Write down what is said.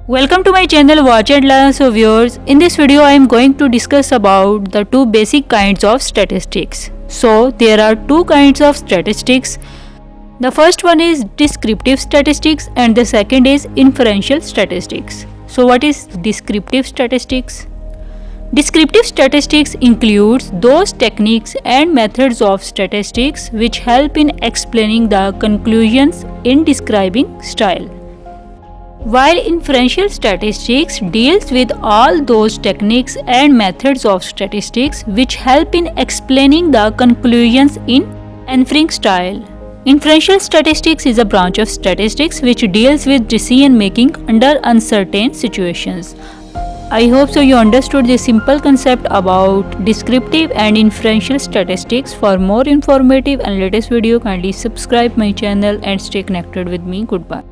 Welcome to my channel Watch and Learn. So viewers, in this video I am going to discuss about the two basic kinds of statistics. So there are two kinds of statistics. The first one is descriptive statistics and the second is inferential statistics. So what is descriptive statistics? Descriptive statistics includes those techniques and methods of statistics which help in explaining the conclusions in describing style. While inferential statistics deals with all those techniques and methods of statistics which help in explaining the conclusions in inferring style. Inferential statistics is a branch of statistics which deals with decision making under uncertain situations. I hope so you understood this simple concept about descriptive and inferential statistics. For more informative and latest video, kindly subscribe my channel and stay connected with me. Goodbye.